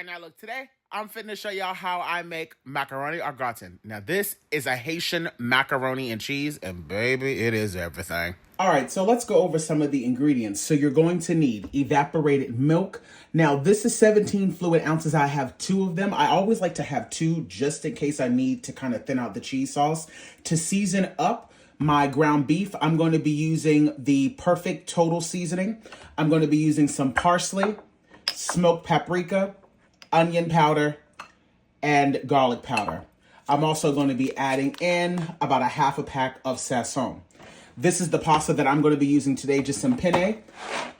right, now look, today I'm finna show y'all how I make macaroni or gratin. Now this is a Haitian macaroni and cheese, and baby, it is everything. All right, so let's go over some of the ingredients. So you're going to need evaporated milk. Now this is 17 fluid ounces. I have 2 of them. I always like to have 2 just in case I need to kind of thin out the cheese sauce. To season up my ground beef, I'm going to be using the Perfect Total seasoning. I'm going to be using some parsley, smoked paprika, onion powder, and garlic powder. I'm also going to be adding in about a half a pack of sazon. This is the pasta that I'm going to be using today, just some penne.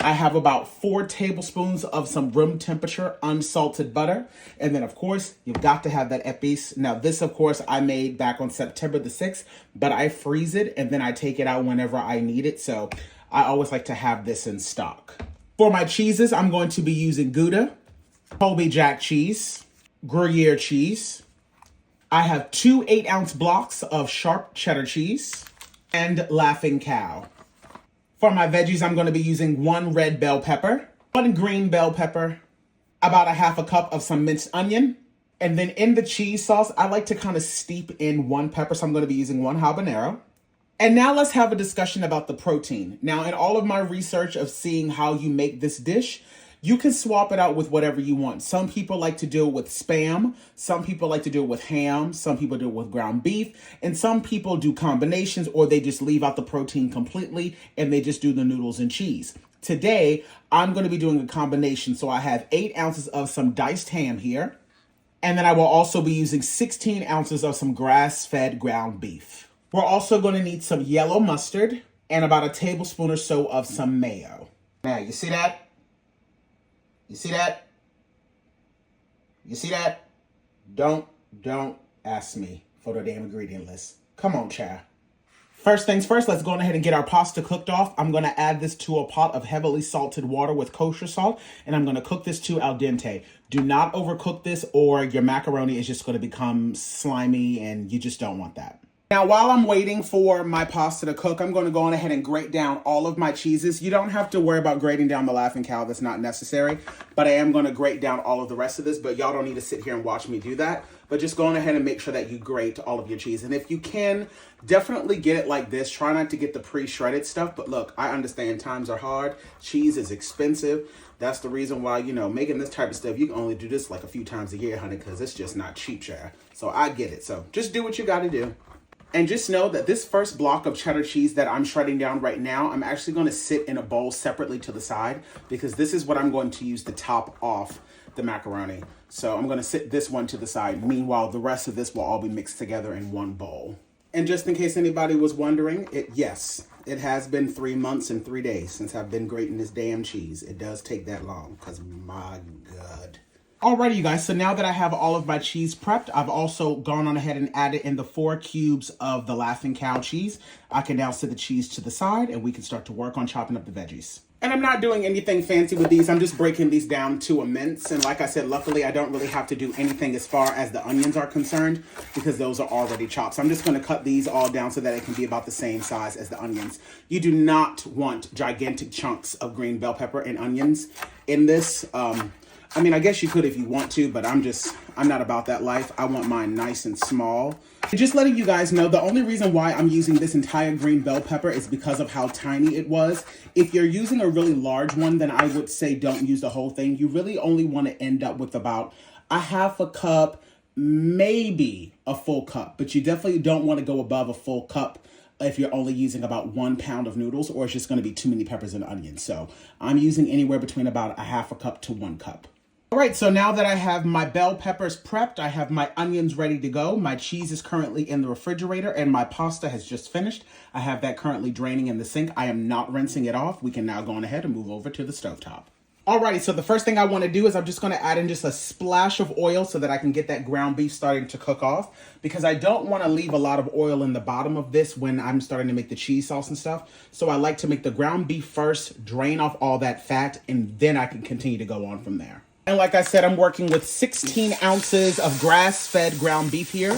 I have about 4 tablespoons of some room temperature unsalted butter. And then, of course, you've got to have that épice. Now, this, of course, I made back on September the 6th, but I freeze it and then I take it out whenever I need it. So I always like to have this in stock. For my cheeses, I'm going to be using Gouda, Colby Jack cheese, Gruyere cheese. I have 2 8-ounce blocks of sharp cheddar cheese, and Laughing Cow. For my veggies, I'm going to be using 1 red bell pepper, 1 green bell pepper, about a half a cup of some minced onion. And then in the cheese sauce, I like to kind of steep in 1 pepper, so I'm going to be using 1 habanero. And now let's have a discussion about the protein. Now, in all of my research of seeing how you make this dish, you can swap it out with whatever you want. Some people like to do it with Spam. Some people like to do it with ham. Some people do it with ground beef. And some people do combinations, or they just leave out the protein completely and they just do the noodles and cheese. Today, I'm going to be doing a combination. So I have 8 ounces of some diced ham here. And then I will also be using 16 ounces of some grass-fed ground beef. We're also going to need some yellow mustard and about a tablespoon or so of some mayo. Now, you see that? You see that? You see that? Don't ask me for the damn ingredient list. Come on, child. First things first, let's go ahead and get our pasta cooked off. I'm going to add this to a pot of heavily salted water with kosher salt, and I'm going to cook this to al dente. Do not overcook this, or your macaroni is just going to become slimy, and you just don't want that. Now, while I'm waiting for my pasta to cook, I'm going to go on ahead and grate down all of my cheeses. You don't have to worry about grating down the Laughing Cow. That's not necessary. But I am going to grate down all of the rest of this. But y'all don't need to sit here and watch me do that. But just go on ahead and make sure that you grate all of your cheese. And if you can, definitely get it like this. Try not to get the pre-shredded stuff. But look, I understand times are hard. Cheese is expensive. That's the reason why, you know, making this type of stuff, you can only do this like a few times a year, honey, because it's just not cheap, child. So I get it. So just do what you got to do. And just know that this first block of cheddar cheese that I'm shredding down right now, I'm actually going to sit in a bowl separately to the side, because this is what I'm going to use to top off the macaroni. So I'm going to sit this one to the side. Meanwhile, the rest of this will all be mixed together in one bowl. And just in case anybody was wondering, yes, it has been 3 months and 3 days since I've been grating this damn cheese. It does take that long, because my God. Alrighty, you guys, so now that I have all of my cheese prepped, I've also gone on ahead and added in the 4 cubes of the Laughing Cow cheese. I can now set the cheese to the side, and we can start to work on chopping up the veggies. And I'm not doing anything fancy with these. I'm just breaking these down to a mince. And like I said, luckily, I don't really have to do anything as far as the onions are concerned, because those are already chopped. So I'm just going to cut these all down so that it can be about the same size as the onions. You do not want gigantic chunks of green bell pepper and onions in this. I mean, I guess you could if you want to, but I'm not about that life. I want mine nice and small. And just letting you guys know, the only reason why I'm using this entire green bell pepper is because of how tiny it was. If you're using a really large one, then I would say don't use the whole thing. You really only want to end up with about a half a cup, maybe a full cup, but you definitely don't want to go above a full cup if you're only using about 1 pound of noodles, or it's just going to be too many peppers and onions. So I'm using anywhere between about a half a cup to 1 cup. All right, so now that I have my bell peppers prepped, I have my onions ready to go. My cheese is currently in the refrigerator, and my pasta has just finished. I have that currently draining in the sink. I am not rinsing it off. We can now go on ahead and move over to the stovetop. Alrighty, so the first thing I want to do is I'm just going to add in just a splash of oil so that I can get that ground beef starting to cook off, because I don't want to leave a lot of oil in the bottom of this when I'm starting to make the cheese sauce and stuff. So I like to make the ground beef first, drain off all that fat, and then I can continue to go on from there. And like I said, I'm working with 16 ounces of grass-fed ground beef here.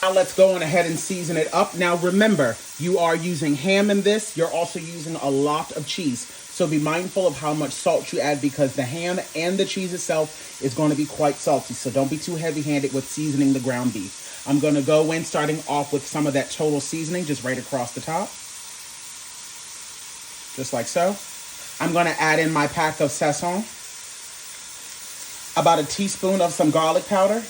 Now let's go on ahead and season it up. Now remember, you are using ham in this. You're also using a lot of cheese. So be mindful of how much salt you add because the ham and the cheese itself is going to be quite salty. So don't be too heavy-handed with seasoning the ground beef. I'm going to go in starting off with some of that total seasoning just right across the top. Just like so. I'm going to add in my pack of sazon. About a teaspoon of some garlic powder.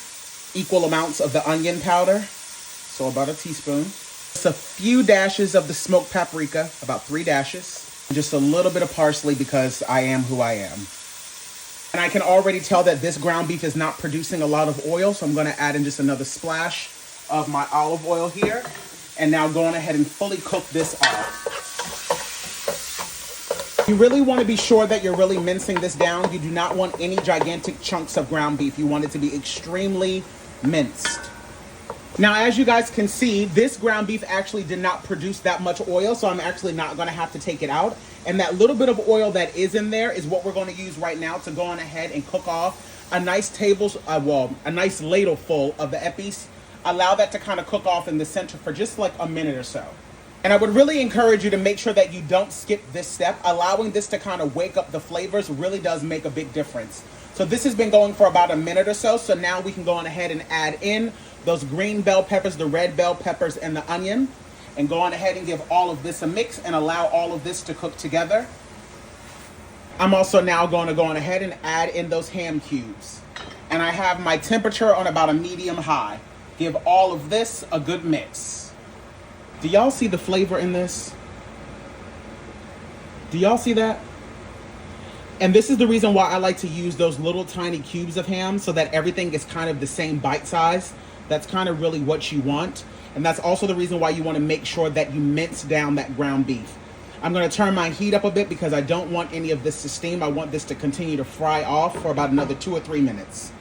Equal amounts of the onion powder. So about a teaspoon. Just a few dashes of the smoked paprika. About 3 dashes. Just a little bit of parsley because I am who I am. And I can already tell that this ground beef is not producing a lot of oil. So I'm going to add in just another splash of my olive oil here. And now going ahead and fully cook this off. You really want to be sure that you're really mincing this down. You do not want any gigantic chunks of ground beef. You want it to be extremely minced. Now, as you guys can see, this ground beef actually did not produce that much oil, so I'm actually not going to have to take it out. And that little bit of oil that is in there is what we're going to use right now to go on ahead and cook off a nice a nice ladle full of the epis. Allow that to kind of cook off in the center for just like a minute or so. And I would really encourage you to make sure that you don't skip this step. Allowing this to kind of wake up the flavors really does make a big difference. So this has been going for about a minute or so. So now we can go on ahead and add in those green bell peppers, the red bell peppers, and the onion. And go on ahead and give all of this a mix and allow all of this to cook together. I'm also now going to go on ahead and add in those ham cubes. And I have my temperature on about a medium high. Give all of this a good mix. Do y'all see the flavor in this? Do y'all see that? And this is the reason why I like to use those little tiny cubes of ham so that everything is kind of the same bite size. That's kind of really what you want. And that's also the reason why you want to make sure that you mince down that ground beef. I'm going to turn my heat up a bit because I don't want any of this to steam. I want this to continue to fry off for about another 2 or 3 minutes.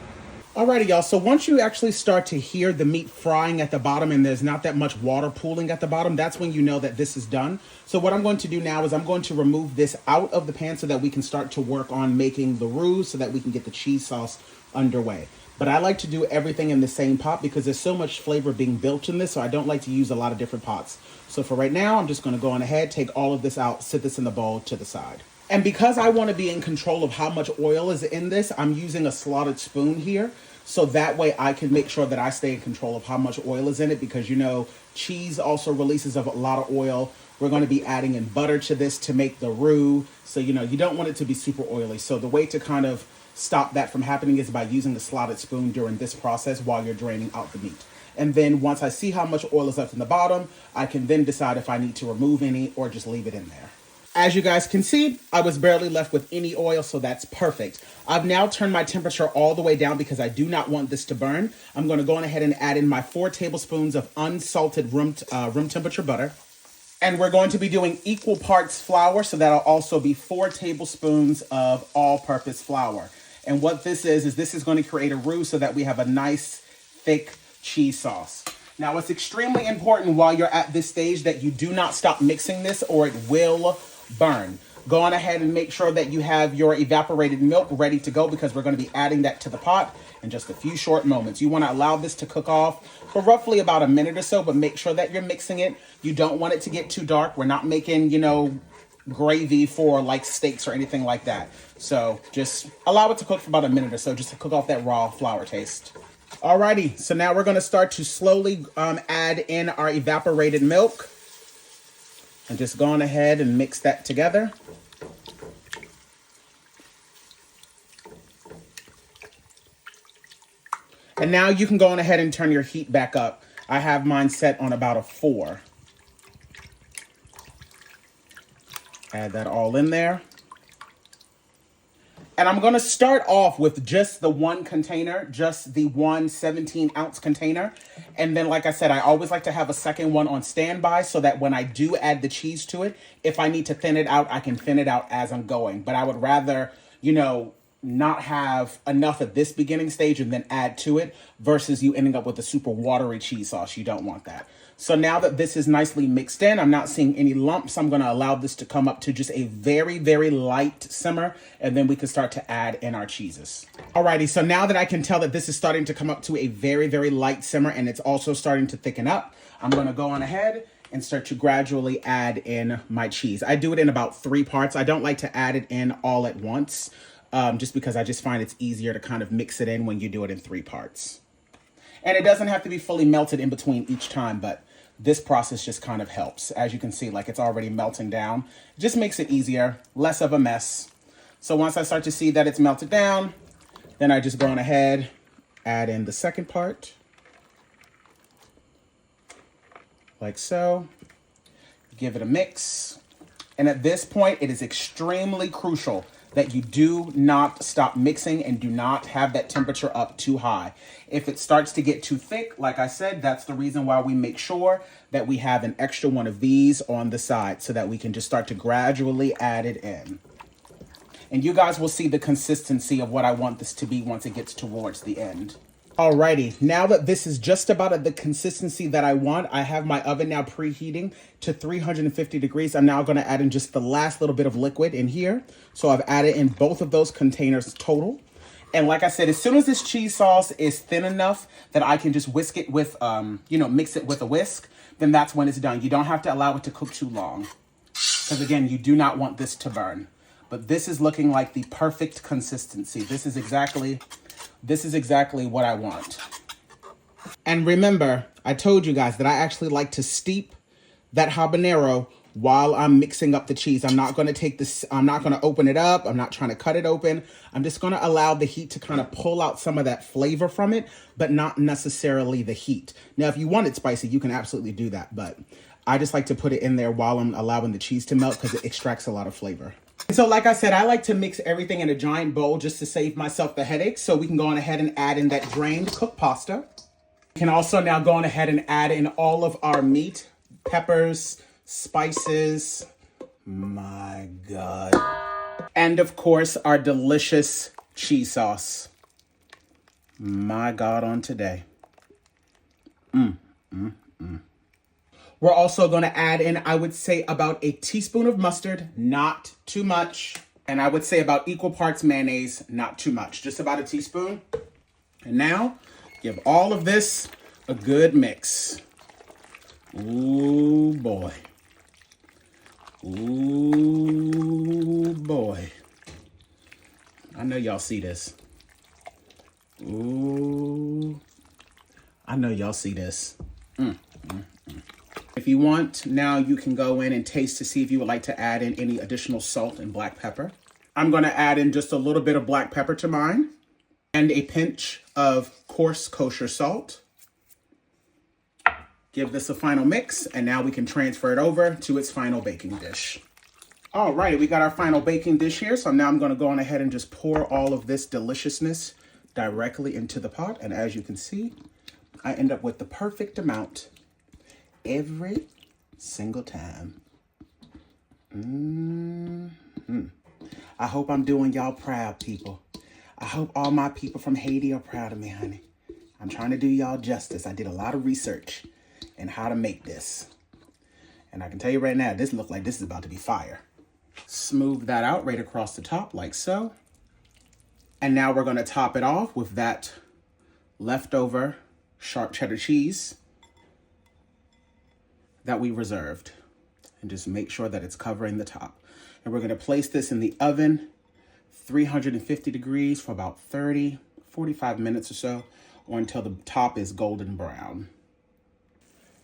Alrighty, y'all, so once you actually start to hear the meat frying at the bottom and there's not that much water pooling at the bottom, that's when you know that this is done. So what I'm going to do now is I'm going to remove this out of the pan so that we can start to work on making the roux so that we can get the cheese sauce underway. But I like to do everything in the same pot because there's so much flavor being built in this, so I don't like to use a lot of different pots. So for right now, I'm just going to go on ahead, take all of this out, sit this in the bowl to the side. And because I want to be in control of how much oil is in this, I'm using a slotted spoon here. So that way I can make sure that I stay in control of how much oil is in it because, you know, cheese also releases a lot of oil. We're going to be adding in butter to this to make the roux. So, you know, you don't want it to be super oily. So the way to kind of stop that from happening is by using the slotted spoon during this process while you're draining out the meat. And then once I see how much oil is left in the bottom, I can then decide if I need to remove any or just leave it in there. As you guys can see, I was barely left with any oil, so that's perfect. I've now turned my temperature all the way down because I do not want this to burn. I'm going to go on ahead and add in my 4 tablespoons of unsalted room temperature butter. And we're going to be doing equal parts flour, so that'll also be 4 tablespoons of all-purpose flour. And what this is this is going to create a roux so that we have a nice, thick cheese sauce. Now, it's extremely important while you're at this stage that you do not stop mixing this or it will burn. Go on ahead and make sure that you have your evaporated milk ready to go because we're going to be adding that to the pot in just a few short moments. You want to allow this to cook off for roughly about a minute or so, but make sure that you're mixing it. You don't want it to get too dark. We're not making, you know, gravy for like steaks or anything like that. So just allow it to cook for about a minute or so just to cook off that raw flour taste. Alrighty, so now we're going to start to slowly add in our evaporated milk. And just go on ahead and mix that together. And now you can go on ahead and turn your heat back up. I have mine set on about a 4. Add that all in there. And I'm going to start off with just the one container, just the one 17-ounce container. And then, like I said, I always like to have a second one on standby so that when I do add the cheese to it, if I need to thin it out, I can thin it out as I'm going. But I would rather, you know, not have enough at this beginning stage and then add to it versus you ending up with a super watery cheese sauce. You don't want that. So now that this is nicely mixed in, I'm not seeing any lumps. I'm going to allow this to come up to just a very, very light simmer, and then we can start to add in our cheeses. Alrighty, so now that I can tell that this is starting to come up to a very, very light simmer and it's also starting to thicken up, I'm going to go on ahead and start to gradually add in my cheese. I do it in about 3 parts. I don't like to add it in all at once, just because I just find it's easier to kind of mix it in when you do it in 3 parts. And it doesn't have to be fully melted in between each time, but this process just kind of helps. As you can see, like it's already melting down. It just makes it easier, less of a mess. So once I start to see that it's melted down, then I just go on ahead, add in the second part. Like so. Give it a mix. And at this point, it is extremely crucial that you do not stop mixing and do not have that temperature up too high. If it starts to get too thick, like I said, that's the reason why we make sure that we have an extra one of these on the side so that we can just start to gradually add it in. And you guys will see the consistency of what I want this to be once it gets towards the end. Alrighty, now that this is just about at the consistency that I want, I have my oven now preheating to 350 degrees. I'm now gonna add in just the last little bit of liquid in here. So I've added in both of those containers total. And like I said, as soon as this cheese sauce is thin enough that I can just whisk it with, mix it with a whisk, then that's when it's done. You don't have to allow it to cook too long. Because again, you do not want this to burn. But this is looking like the perfect consistency. This is exactly what I want. And remember, I told you guys that I actually like to steep that habanero while I'm mixing up the cheese. I'm not going to take this, I'm not going to open it up. I'm not trying to cut it open. I'm just going to allow the heat to kind of pull out some of that flavor from it, but not necessarily the heat. Now, if you want it spicy, you can absolutely do that. But I just like to put it in there while I'm allowing the cheese to melt because it extracts a lot of flavor. So like I said, I like to mix everything in a giant bowl just to save myself the headache. So we can go on ahead and add in that drained cooked pasta. We can also now go on ahead and add in all of our meat, peppers, spices. My God. And of course, our delicious cheese sauce. My God, on today. We're also going to add in, I would say, about a teaspoon of mustard, not too much. And I would say about equal parts mayonnaise, not too much, just about a teaspoon. And now, give all of this a good mix. Ooh, boy. Ooh, boy. I know y'all see this. Ooh. I know y'all see this. If you want, now you can go in and taste to see if you would like to add in any additional salt and black pepper. I'm going to add in just a little bit of black pepper to mine and a pinch of coarse kosher salt. Give this a final mix, and now we can transfer it over to its final baking dish. All right, we got our final baking dish here. So now I'm going to go on ahead and just pour all of this deliciousness directly into the pot. And as you can see, I end up with the perfect amount every single time. I hope I'm doing y'all proud, people. I hope all my people from Haiti are proud of me, honey. I'm trying to do y'all justice. I did a lot of research in how to make this. And I can tell you right now, this looks like this is about to be fire. Smooth that out right across the top like so. And now we're going to top it off with that leftover sharp cheddar cheese that we reserved, and just make sure that it's covering the top. And we're going to place this in the oven, 350 degrees for about 45 minutes or so, or until the top is golden brown.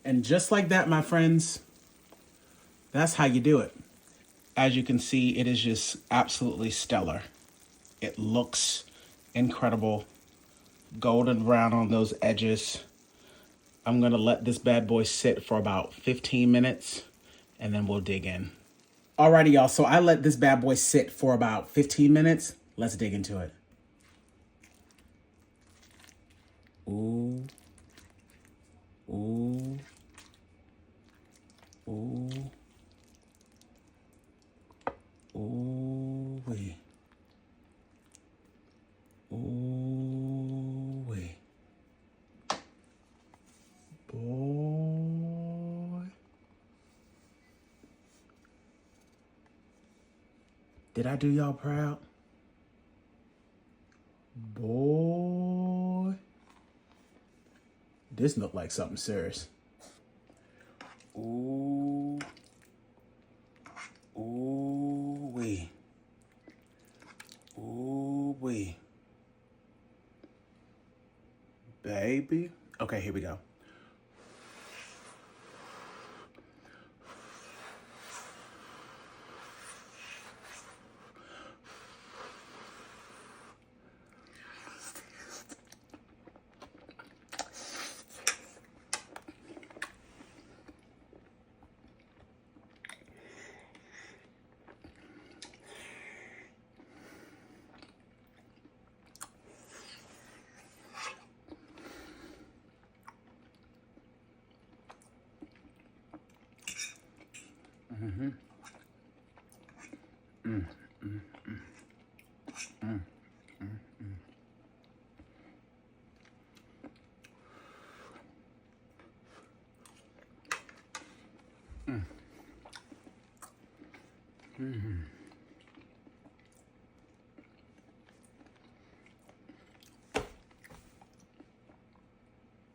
And just like that, my friends, that's how you do it. As you can see, it is just absolutely stellar. It looks incredible. Golden brown on those edges. I'm going to let this bad boy sit for about 15 minutes and then we'll dig in. Alrighty, y'all. So I let this bad boy sit for about 15 minutes. Let's dig into it. Ooh. Ooh. Ooh. Ooh. Wee. Ooh. Wee. Boy. Did I do y'all proud? Boy. This looked like something serious. Ooh. Baby. Okay, here we go.